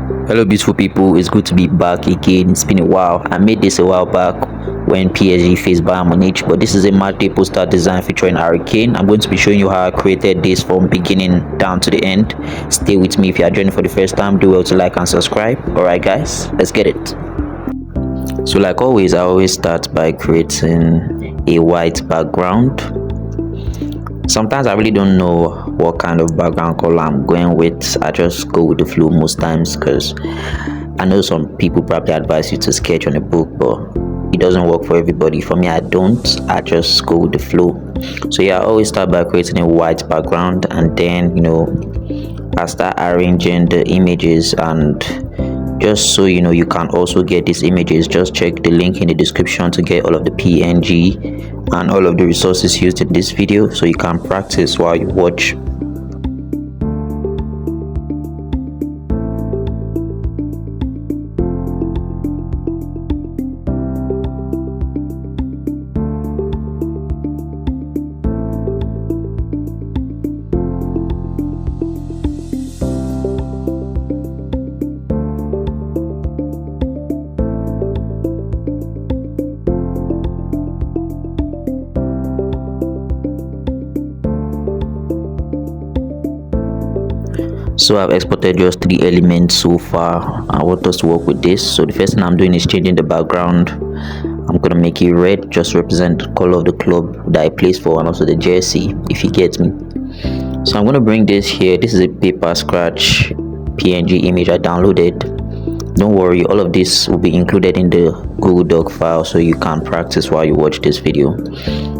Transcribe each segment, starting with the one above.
Hello beautiful people, it's good to be back again. It's been a while. I made this a while back when PSG faced Bayern Munich, but this is a Matchday poster design featuring Harry Kane. I'm going to be showing you how I created this from beginning down to the end. Stay with me. If you are joining for the first time, do well to like and subscribe. Alright guys, let's get it. So like always, I always start by creating a white background. Sometimes I really don't know what kind of background color I'm going with. I just go with the flow most times because I know some people probably advise you to sketch on a book, but it doesn't work for everybody. For me, I don't. I just go with the flow. So yeah, I always start by creating a white background, and then I start arranging the images. And just so you can also get these images, just check the link in the description to get all of the PNG and all of the resources used in this video, so you can practice while you watch. So I've exported just 3 elements so far. I want us to work with this. So the first thing I'm doing is changing the background. I'm gonna make it red, just to represent the color of the club that I place for, and also the jersey, if you get me. So I'm gonna bring this here. This is a paper scratch PNG image I downloaded. Don't worry, all of this will be included in the Google Doc file, so you can practice while you watch this video.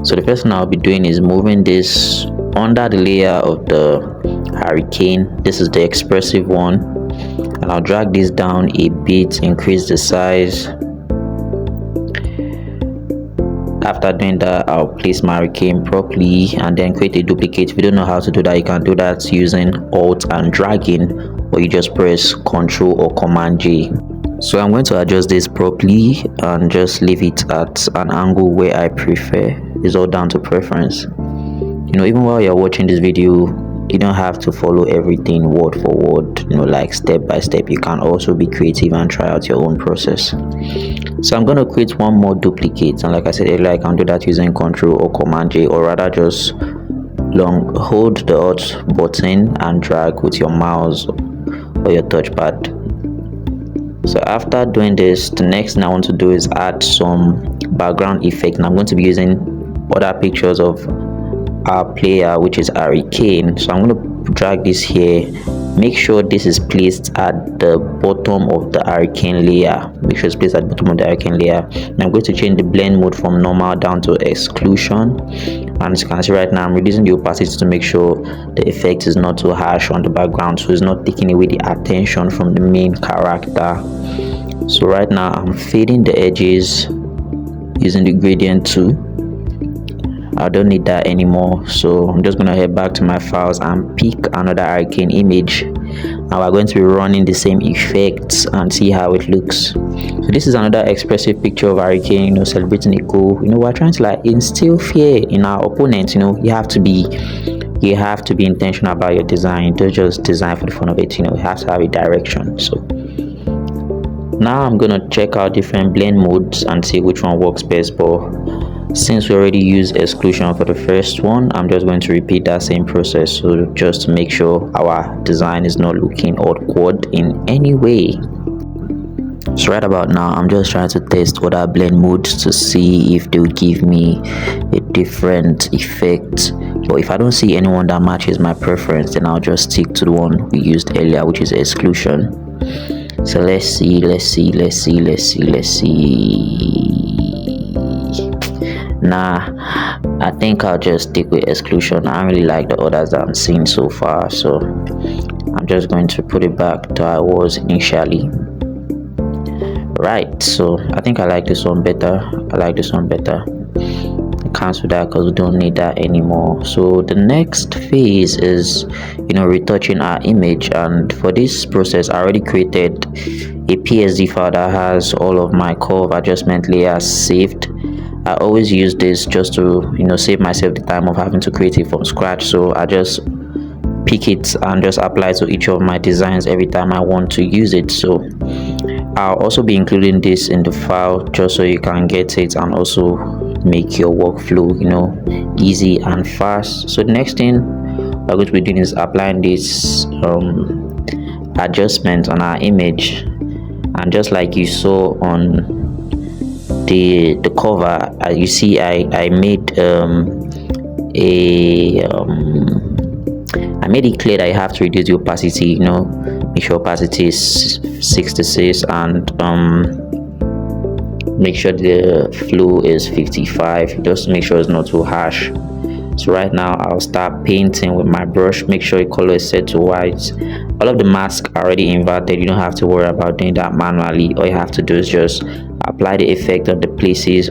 So the first thing I'll be doing is moving this under the layer of the Harry Kane. This is the expressive one, and I'll drag this down a bit, increase the size. After doing that, I'll place my Harry Kane properly and then create a duplicate. If you don't know how to do that, you can do that using Alt and dragging, or you just press Ctrl or Command J. So I'm going to adjust this properly and just leave it at an angle where I prefer. It's all down to preference. Even while you're watching this video, you don't have to follow everything word for word, like step by step. You can also be creative and try out your own process. So I'm going to create one more duplicate, and like I said earlier, I can do that using Ctrl or Command J, or rather just hold the Alt button and drag with your mouse or your touchpad. So after doing this, the next thing I want to do is add some background effect, and I'm going to be using other pictures of our player, which is Harry Kane. So I'm going to drag this here. Make sure this is placed at the bottom of the Harry Kane layer. Make sure it's placed at the bottom of the Harry Kane layer. And I'm going to change the blend mode from normal down to exclusion. And as you can see right now, I'm reducing the opacity to make sure the effect is not too harsh on the background, so it's not taking away the attention from the main character. So right now I'm fading the edges using the gradient tool. I don't need that anymore, so I'm just gonna head back to my files and pick another Harry Kane image, and we're going to be running the same effects and see how it looks. So this is another expressive picture of Harry Kane, celebrating a goal. We're trying to instill fear in our opponents. You have to be intentional about your design. Don't just design for the fun of it. You have to have a direction. So now I'm gonna check out different blend modes and see which one works best. But since we already used exclusion for the first one, I'm just going to repeat that same process, so just to make sure our design is not looking awkward in any way. So right about now, I'm just trying to test other blend modes to see if they will give me a different effect. But if I don't see anyone that matches my preference, then I'll just stick to the one we used earlier, which is exclusion. So let's see. Nah, I think I'll just stick with exclusion. I don't really like the others that I'm seeing so far, so I'm just going to put it back to how it was initially. Right, so I think I like this one better. Cancel that because we don't need that anymore. So the next phase is retouching our image, and for this process I already created a PSD file that has all of my curve adjustment layers saved. I always use this just to save myself the time of having to create it from scratch. So I just pick it and just apply to each of my designs every time I want to use it. So I'll also be including this in the file just so you can get it and also make your workflow, you know, easy and fast. So the next thing we're going to be doing is applying this adjustment on our image, and just like you saw on the cover, you see I made I made it clear that you have to reduce the opacity, you know, make sure opacity is 66 and make sure the flow is 55, just make sure it's not too harsh. So right now I'll start painting with my brush. Make sure your color is set to white. All of the masks are already inverted, you don't have to worry about doing that manually. All you have to do is just apply the effect on the places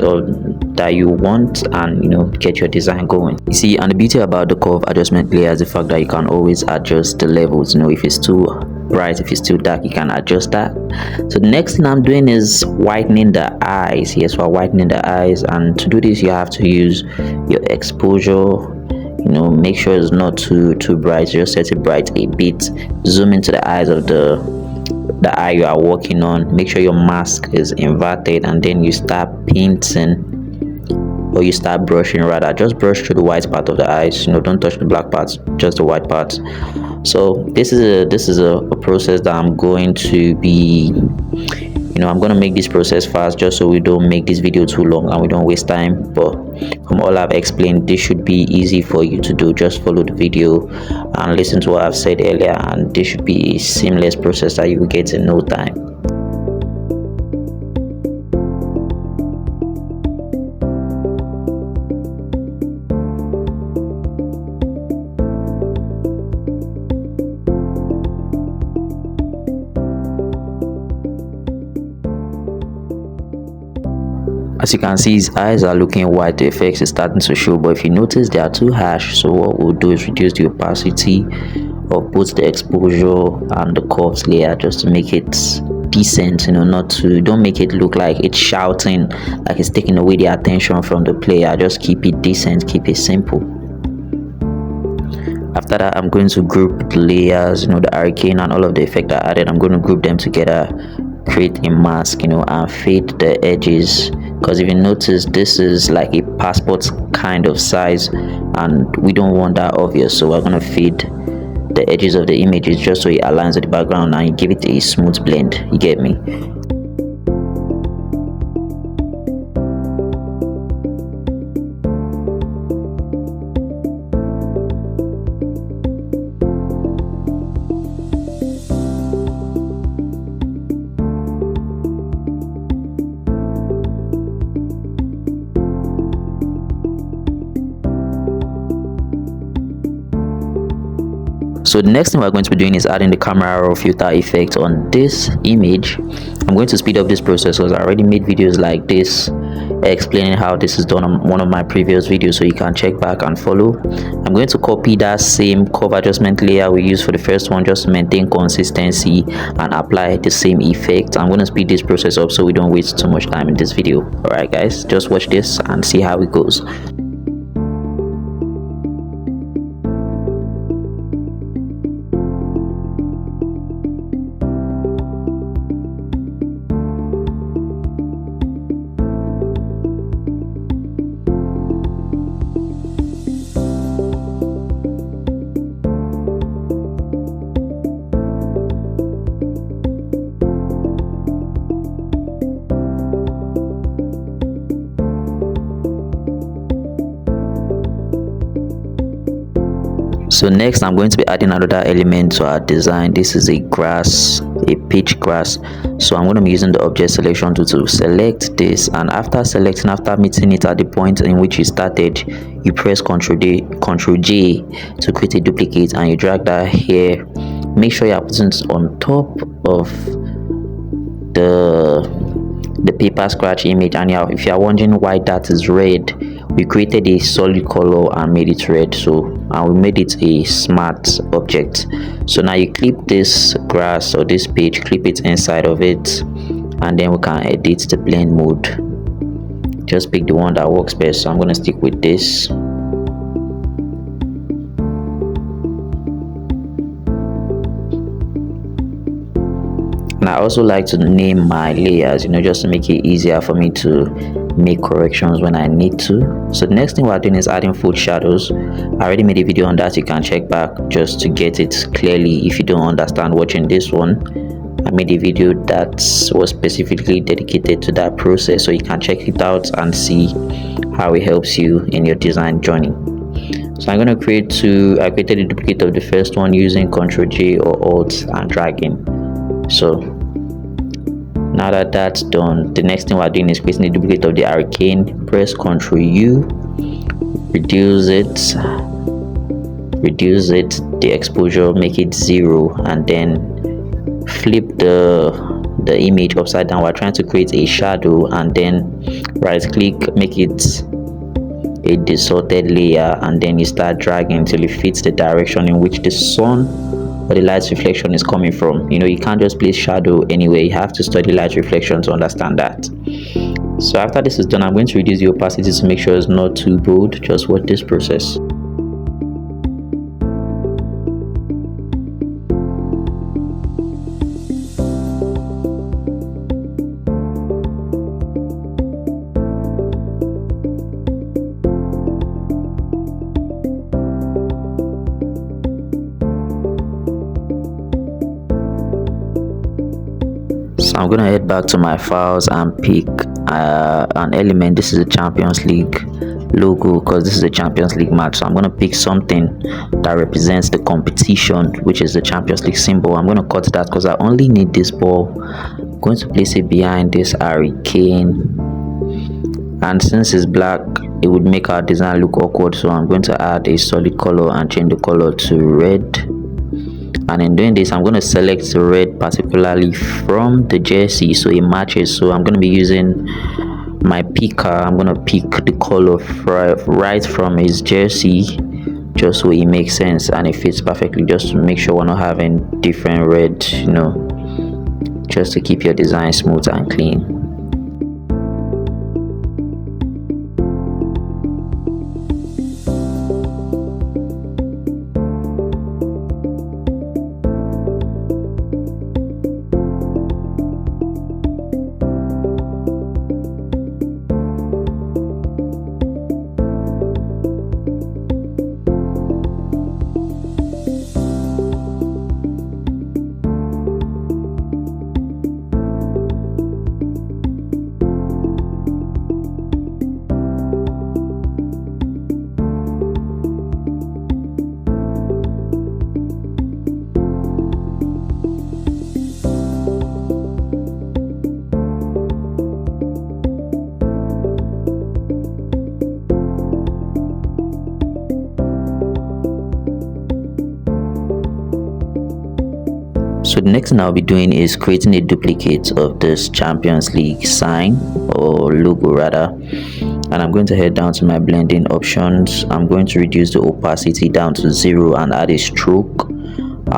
that you want and, you know, get your design going. You see, and the beauty about the curve adjustment layer is the fact that you can always adjust the levels. You know, if it's too bright, if it's too dark, you can adjust that. So the next thing I'm doing is whitening the eyes. Yes, we're whitening the eyes, and to do this you have to use your exposure. You know, make sure it's not too bright, just set it bright a bit. Zoom into the eyes of the eye you are working on. Make sure your mask is inverted, and then you start painting, or you start brushing rather. Just brush through the white part of the eyes, you know, don't touch the black parts, just the white parts. So this is a process that I'm going to be, you know, I'm going to make this process fast just so we don't make this video too long and we don't waste time. But from all I've explained, this should be easy for you to do. Just follow the video and listen to what I've said earlier, and this should be a seamless process that you will get in no time. As you can see, his eyes are looking white, the effects is starting to show, but if you notice they are too harsh. So what we'll do is reduce the opacity of both the exposure and the curves layer just to make it decent, you know, don't make it look like it's shouting, like it's taking away the attention from the player. Just keep it decent, keep it simple. After that, I'm going to group the layers, you know, the Harry Kane and all of the effect I added. I'm going to group them together, create a mask, you know, and fade the edges, because if you notice, this is like a passport kind of size and we don't want that obvious. So we're going to fade the edges of the images just so it aligns with the background and you give it a smooth blend. You get me? So the next thing we're going to be doing is adding the camera raw filter effect on this image. I'm going to speed up this process because I already made videos like this explaining how this is done on one of my previous videos, so you can check back and follow. I'm going to copy that same curve adjustment layer we used for the first one just to maintain consistency and apply the same effect. I'm going to speed this process up so we don't waste too much time in this video. Alright guys, just watch this and see how it goes. So next I'm going to be adding another element to our design. This is a grass, a pitch grass. So I'm going to be using the object selection tool to select this, and after meeting it at the point in which you started, you press Ctrl J to create a duplicate and you drag that here. Make sure you're putting it on top of the paper scratch image. And if you are wondering why that is red, we created a solid color and made it red, and we made it a smart object. So now you clip this grass or this page, clip it inside of it, and then we can edit the blend mode. Just pick the one that works best. So I'm going to stick with this. And I also like to name my layers, just to make it easier for me to make corrections when I need to. So the next thing we're doing is adding full shadows. I already made a video on that. You can check back just to get it clearly if you don't understand watching this one. I made a video that was specifically dedicated to that process, so you can check it out and see how it helps you in your design journey. So I'm going to create two. I created a duplicate of the first one using Ctrl J or Alt and dragging. So now that that's done, the next thing we're doing is creating a duplicate of the Harry Kane. Press Ctrl U, reduce it, the exposure, make it 0, and then flip the image upside down. We're trying to create a shadow, and then right click, make it a distorted layer, and then you start dragging until it fits the direction in which the sun or the light's reflection is coming from. You can't just place shadow anywhere. You have to study light reflection to understand that. So after this is done, I'm going to reduce the opacity to make sure it's not too bold. Just watch this process. So I'm gonna head back to my files and pick an element. This is a Champions League logo because this is a Champions League match. So I'm gonna pick something that represents the competition, which is the Champions League symbol. I'm gonna cut that because I only need this ball. I'm going to place it behind this Harry Kane, and since it's black, it would make our design look awkward. So I'm going to add a solid color and change the color to red. And in doing this, I'm going to select the red particularly from the jersey so it matches. So I'm going to be using my picker. I'm going to pick the color right from his jersey, just so it makes sense and it fits perfectly, just to make sure we're not having different red, just to keep your design smooth and clean. So the next thing I'll be doing is creating a duplicate of this Champions League sign, or logo rather, and I'm going to head down to my blending options. I'm going to reduce the opacity down to 0 and add a stroke.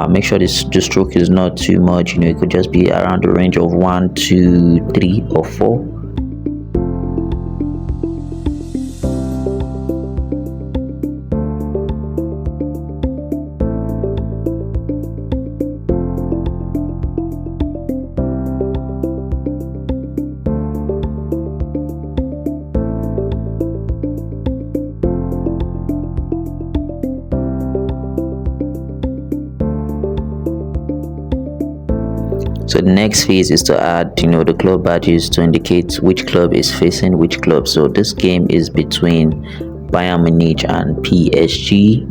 Make sure the stroke is not too much, it could just be around the range of 1, 2, 3 or 4. So the next phase is to add the club badges to indicate which club is facing which club. So this game is between Bayern Munich and PSG.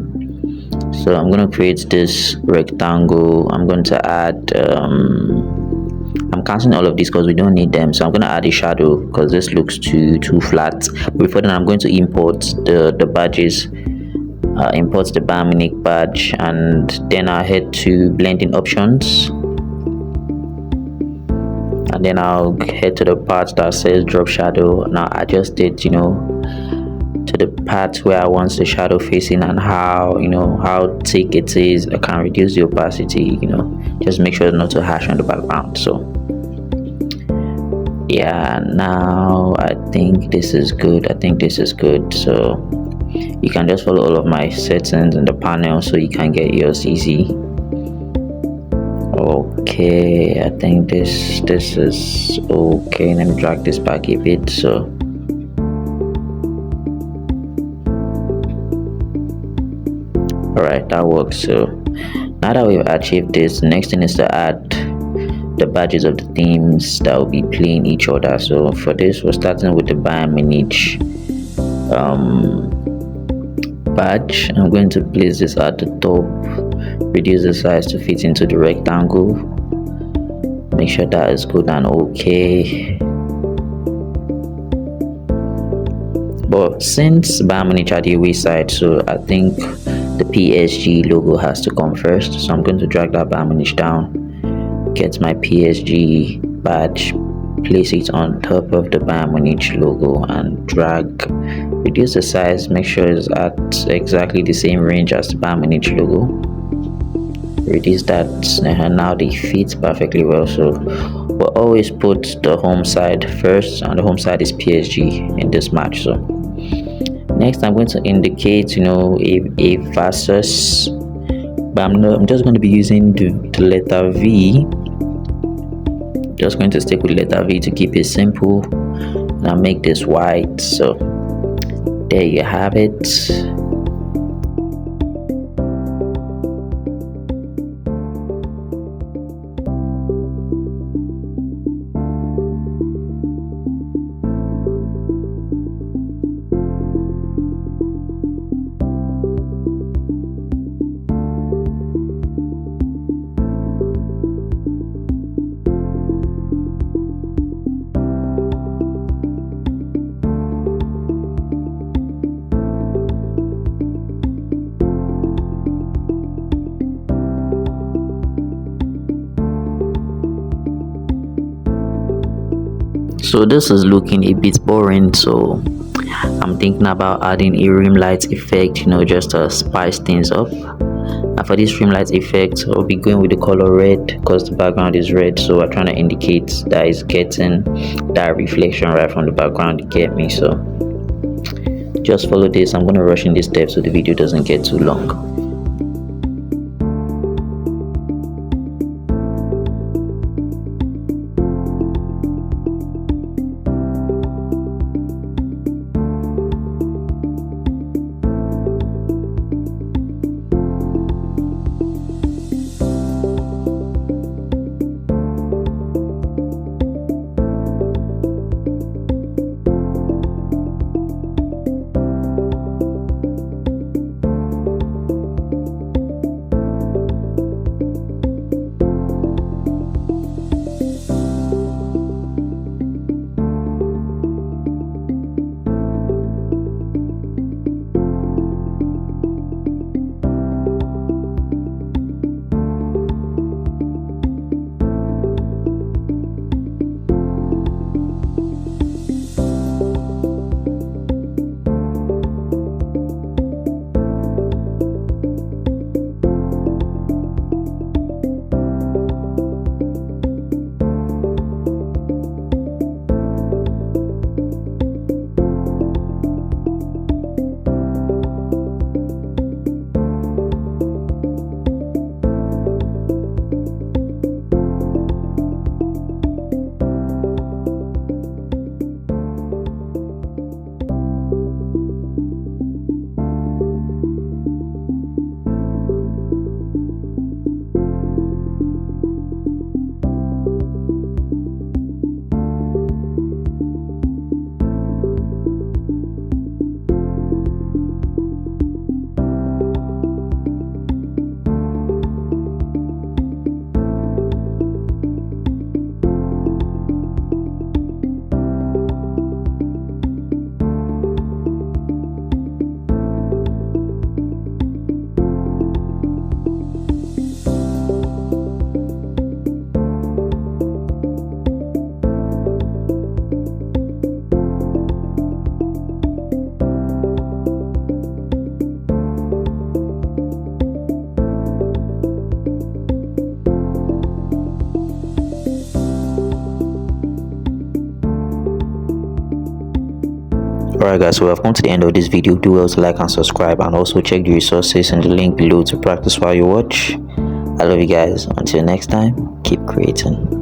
So I'm going to create this rectangle. I'm going to add I'm canceling all of these because we don't need them. So I'm going to add a shadow because this looks too flat. Before then, I'm going to import the badges. Import the Bayern Munich badge, and then I'll head to blending options. And then I'll head to the part that says drop shadow, and I'll adjust it to the part where I want the shadow facing and how thick it is. I can reduce the opacity, just make sure not to harsh on the background. So yeah, now I think this is good. So you can just follow all of my settings in the panel so you can get yours easy. Okay, I think this is okay. Let me drag this back a bit. So all right, that works. So now that we've achieved this, the next thing is to add the badges of the themes that will be playing each other. So for this, we're starting with the Bayern Munich badge. I'm going to place this at the top, reduce the size to fit into the rectangle, make sure that is good and okay. But since Bayern Munich are the away side, so I think the PSG logo has to come first. So I'm going to drag that Bayern Munich down, get my PSG badge, place it on top of the Bayern Munich logo and drag, reduce the size, make sure it's at exactly the same range as the Bayern Munich logo. Reduce that, and now they fit perfectly well. So we'll always put the home side first, and the home side is PSG in this match. So next I'm going to indicate a versus, but I'm just going to be using the letter V. Just going to stick with letter V to keep it simple. Now make this white. So there you have it. So this is looking a bit boring, so I'm thinking about adding a rim light effect, just to spice things up. And for this rim light effect, I'll be going with the color red because the background is red, so I'm trying to indicate that it's getting that reflection right from the background. You get me? So just follow this. I'm going to rush in this step so the video doesn't get too long. Alright guys, so we have come to the end of this video. Do well to like and subscribe, and also check the resources in the link below to practice while you watch. I love you guys. Until next time, keep creating.